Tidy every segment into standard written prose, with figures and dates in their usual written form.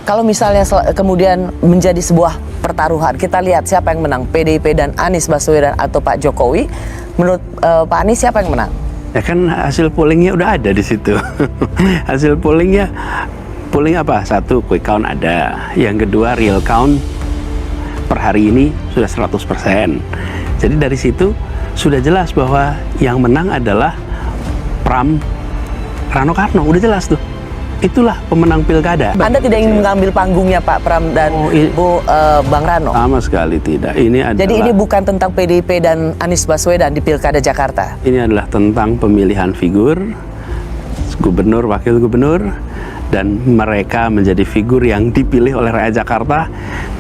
kalau misalnya kemudian menjadi sebuah pertaruhan, kita lihat siapa yang menang, PDIP dan Anies Baswedan atau Pak Jokowi. Menurut Pak Anies siapa yang menang? Ya kan hasil pollingnya udah ada di situ. Hasil pollingnya, polling apa? Satu, quick count ada. Yang kedua, real count per hari ini sudah 100%. Jadi dari situ sudah jelas bahwa yang menang adalah Pram Rano Karno, udah jelas tuh. Itulah pemenang pilkada. Anda tidak ingin mengambil panggungnya Pak Pram dan Bang Rano? Sama sekali tidak. Jadi ini bukan tentang PDIP dan Anies Baswedan di pilkada Jakarta? Ini adalah tentang pemilihan figur, gubernur, wakil gubernur, dan mereka menjadi figur yang dipilih oleh rakyat Jakarta.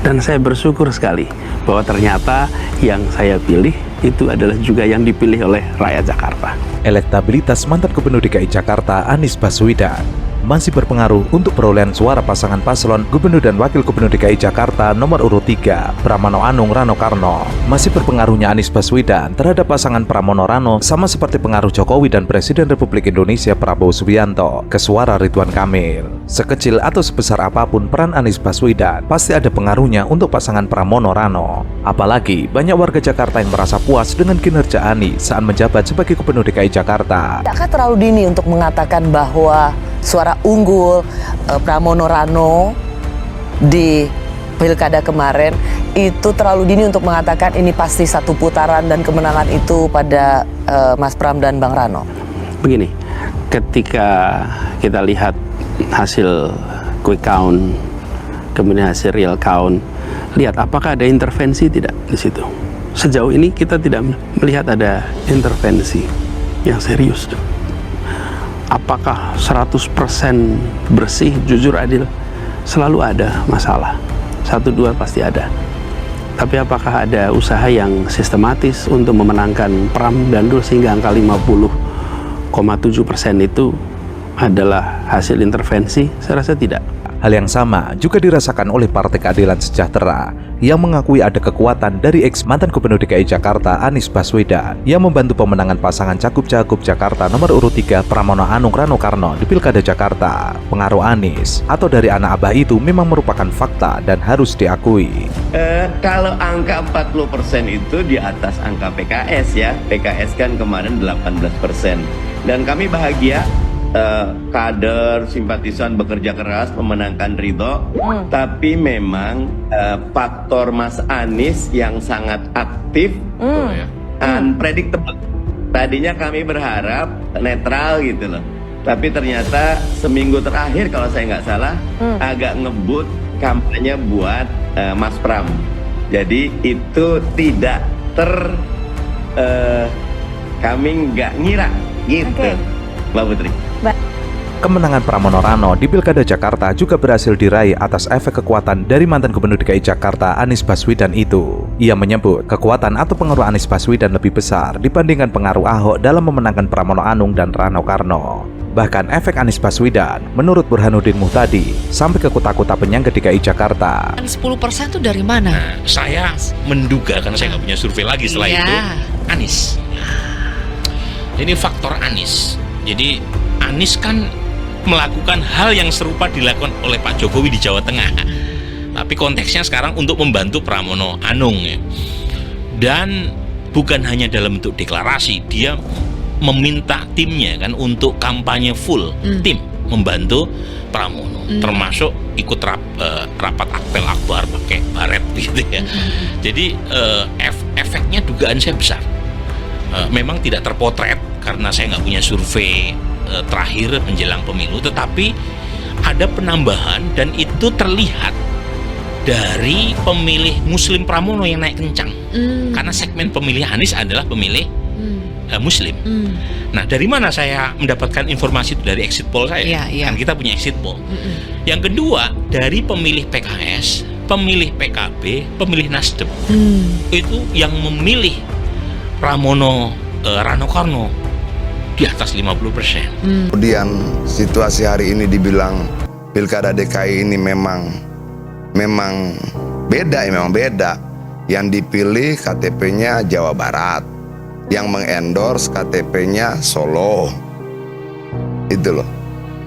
Dan saya bersyukur sekali bahwa ternyata yang saya pilih itu adalah juga yang dipilih oleh rakyat Jakarta. Elektabilitas mantan Gubernur DKI Jakarta Anies Baswedan masih berpengaruh untuk perolehan suara pasangan paslon Gubernur dan Wakil Gubernur DKI Jakarta nomor urut 3, Pramono Anung Rano Karno. Masih berpengaruhnya Anies Baswedan terhadap pasangan Pramono Rano sama seperti pengaruh Jokowi dan Presiden Republik Indonesia Prabowo Subianto ke suara Ridwan Kamil. Sekecil atau sebesar apapun peran Anies Baswedan, pasti ada pengaruhnya untuk pasangan Pramono Rano. Apalagi banyak warga Jakarta yang merasa puas dengan kinerja Anies saat menjabat sebagai Gubernur DKI Jakarta. Tidakkah terlalu dini untuk mengatakan bahwa suara unggul Pramono Rano di pilkada kemarin itu terlalu dini untuk mengatakan ini pasti satu putaran dan kemenangan itu pada Mas Pram dan Bang Rano? Begini, ketika kita lihat hasil quick count, kemudian hasil real count, lihat apakah ada intervensi tidak di situ. Sejauh ini kita tidak melihat ada intervensi yang serius. Apakah 100% bersih, jujur, adil? Selalu ada masalah. 1-2 pasti ada. Tapi apakah ada usaha yang sistematis untuk memenangkan Pram dan Dul sehingga angka 50,7% itu adalah hasil intervensi? Saya rasa tidak. Hal yang sama juga dirasakan oleh Partai Keadilan Sejahtera yang mengakui ada kekuatan dari ex-mantan Gubernur DKI Jakarta Anies Baswedan yang membantu pemenangan pasangan Cagup-Cagup Jakarta nomor urut 3 Pramono Anung Rano Karno di Pilkada Jakarta. Pengaruh Anies atau dari anak abah itu memang merupakan fakta dan harus diakui. Kalau angka 40% itu di atas angka PKS ya. PKS kan kemarin 18%. Dan kami bahagia. Kader, simpatisan bekerja keras memenangkan Ridho, tapi memang faktor Mas Anies yang sangat aktif, unpredictable. Tadinya kami berharap netral gitu loh, tapi ternyata seminggu terakhir kalau saya nggak salah agak ngebut kampanye buat Mas Pram. Jadi itu tidak kami nggak ngira gitu, Mbak Putri. Kemenangan Pramono Rano di Pilkada Jakarta juga berhasil diraih atas efek kekuatan dari mantan Gubernur DKI Jakarta Anies Baswedan itu. Ia menyebut kekuatan atau pengaruh Anies Baswedan lebih besar dibandingkan pengaruh Ahok dalam memenangkan Pramono Anung dan Rano Karno. Bahkan efek Anies Baswedan menurut Burhanuddin Muhtadi sampai ke kota-kota penyangga DKI Jakarta. 10% itu dari mana? Nah, saya menduga karena saya nggak punya survei lagi setelah itu Anies. Ini faktor Anies. Jadi Anies kan melakukan hal yang serupa dilakukan oleh Pak Jokowi di Jawa Tengah. Tapi konteksnya sekarang untuk membantu Pramono Anung ya. Dan bukan hanya dalam bentuk deklarasi, dia meminta timnya kan untuk kampanye full tim membantu Pramono, termasuk ikut rapat apel akbar pakai baret gitu ya. Jadi efeknya dugaan saya besar. Memang tidak terpotret karena saya nggak punya survei terakhir menjelang pemilu, tetapi ada penambahan dan itu terlihat dari pemilih Muslim Pramono yang naik kencang karena segmen pemilih Anies adalah pemilih Muslim. Nah, dari mana saya mendapatkan informasi itu? Dari exit poll saya. Kan kita punya exit poll. Yang kedua, dari pemilih PKS, pemilih PKB, pemilih Nasdem. Itu yang memilih Pramono Rano Karno di atas 50%. Kemudian situasi hari ini dibilang Pilkada DKI ini memang beda, memang beda. Yang dipilih KTP-nya Jawa Barat, yang mengendorse KTP-nya Solo. Itu loh.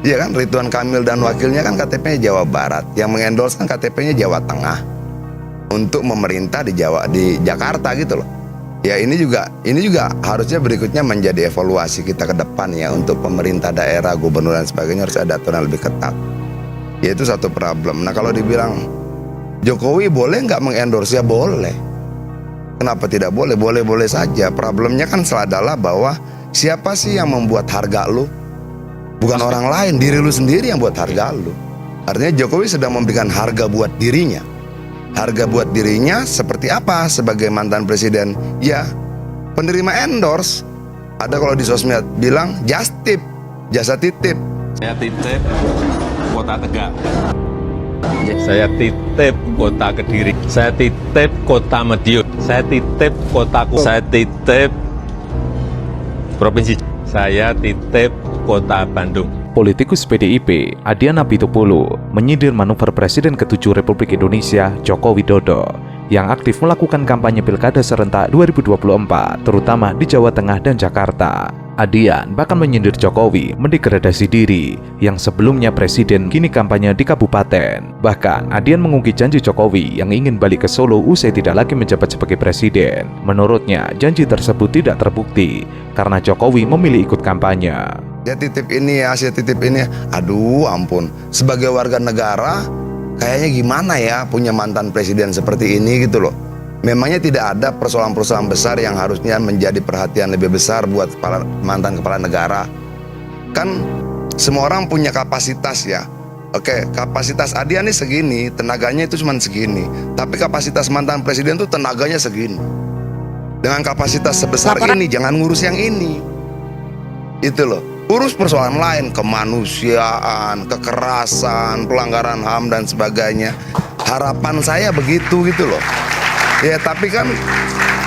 Iya kan, Ridwan Kamil dan wakilnya kan KTP-nya Jawa Barat, yang mengendorse kan KTP-nya Jawa Tengah untuk memerintah di Jakarta gitu loh. Ya ini juga harusnya berikutnya menjadi evaluasi kita ke depan ya, untuk pemerintah daerah, gubernur dan sebagainya harus ada aturan lebih ketat. Ya itu satu problem. Nah kalau dibilang Jokowi boleh nggak mengendorse, ya boleh. Kenapa tidak boleh? Boleh-boleh saja. Problemnya kan adalah bahwa siapa sih yang membuat harga lu? Bukan orang lain, diri lu sendiri yang buat harga lu. Artinya Jokowi sedang memberikan harga buat dirinya. Harga buat dirinya seperti apa sebagai mantan presiden? Ya, penerima endorse. Ada kalau di sosmed bilang just tip, jasa titip. Saya titip kota Tegal. Saya titip kota Kediri. Saya titip kota Madiun. Saya titip kotaku. Saya titip provinsi. Saya titip kota Bandung. Politikus PDIP, Adian Apitupulu, menyindir manuver Presiden ke-7 Republik Indonesia, Joko Widodo, yang aktif melakukan kampanye pilkada serentak 2024, terutama di Jawa Tengah dan Jakarta. Adian bahkan menyindir Jokowi mendegradasi diri, yang sebelumnya presiden kini kampanye di kabupaten. Bahkan, Adian mengungkit janji Jokowi yang ingin balik ke Solo usai tidak lagi menjabat sebagai presiden. Menurutnya, janji tersebut tidak terbukti, karena Jokowi memilih ikut kampanye. Ya titip ini ya, saya titip ini. Aduh ampun, sebagai warga negara kayaknya gimana ya punya mantan presiden seperti ini gitu loh. Memangnya tidak ada persoalan-persoalan besar yang harusnya menjadi perhatian lebih besar buat mantan kepala negara. Kan semua orang punya kapasitas ya. Oke, kapasitas Adian ini segini, tenaganya itu cuma segini. Tapi kapasitas mantan presiden itu tenaganya segini. Dengan kapasitas sebesar ini jangan ngurus yang ini. Itu loh. Urus persoalan lain, kemanusiaan, kekerasan, pelanggaran HAM dan sebagainya. Harapan saya begitu gitu loh. Ya tapi kan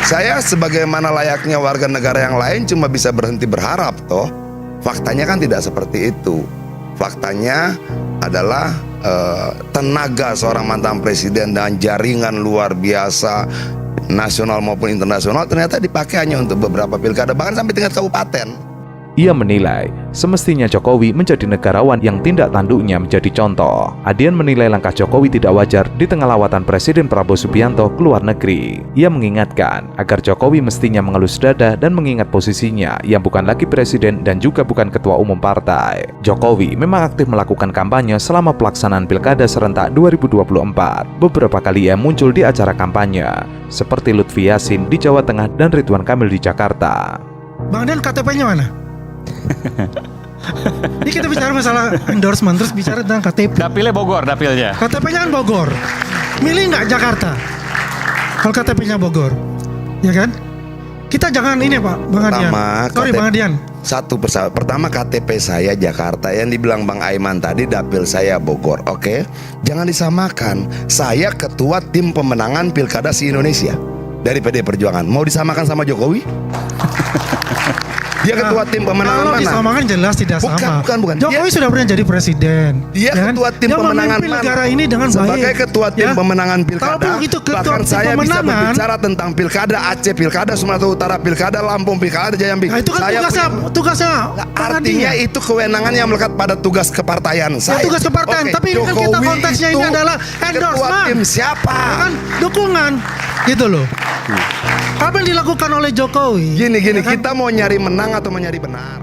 saya sebagaimana layaknya warga negara yang lain cuma bisa berhenti berharap toh. Faktanya kan tidak seperti itu. Faktanya adalah tenaga seorang mantan presiden dan jaringan luar biasa nasional maupun internasional ternyata dipakai hanya untuk beberapa pilkada, bahkan sampai tingkat kabupaten. Ia menilai, semestinya Jokowi menjadi negarawan yang tindak tanduknya menjadi contoh. Adian menilai langkah Jokowi tidak wajar di tengah lawatan Presiden Prabowo Subianto ke luar negeri. Ia mengingatkan agar Jokowi mestinya mengelus dada dan mengingat posisinya yang bukan lagi presiden dan juga bukan ketua umum partai. Jokowi memang aktif melakukan kampanye selama pelaksanaan Pilkada serentak 2024. Beberapa kali ia muncul di acara kampanye, seperti Lutfi Yassin di Jawa Tengah dan Ridwan Kamil di Jakarta. Bang Dian, KTP-nya mana? Ini kita bicara masalah endorsement, terus bicara tentang KTP. Dapilnya Bogor, dapilnya. KTP-nya kan Bogor. Milih nggak Jakarta? Kalau KTP-nya Bogor, ya kan? Kita jangan ini Pak, Bang Adian. Sorry Bang Adian. Satu persatu. Pertama KTP saya Jakarta, yang dibilang Bang Aiman tadi dapil saya Bogor. Oke, jangan disamakan. Saya ketua tim pemenangan Pilkada se-Indonesia dari PD Perjuangan. Mau disamakan sama Jokowi? Dia ketua tim pemenangan kalau mana? disamakan jelas tidak sama. Bukan. Jokowi sudah pernah jadi presiden. Dia ya ketua tim pemenangan mana? Negara ini dengan sebagai baik. ketua tim pemenangan pilkada. Itu Bahkan saya bisa berbicara tentang pilkada Aceh, pilkada Sumatera Utara, pilkada Lampung, pilkada Jambi. Nah, itu kan tugasnya. Artinya itu kewenangan yang melekat pada tugas kepartaian saya. Tugas kepartaian. Tapi ini kan kita konteksnya ini adalah endorsement. Ketua tim siapa? Ya kan? Dukungan. Gitu loh. Apa yang dilakukan oleh Jokowi? Gini, kita mau nyari menang atau mau nyari benar?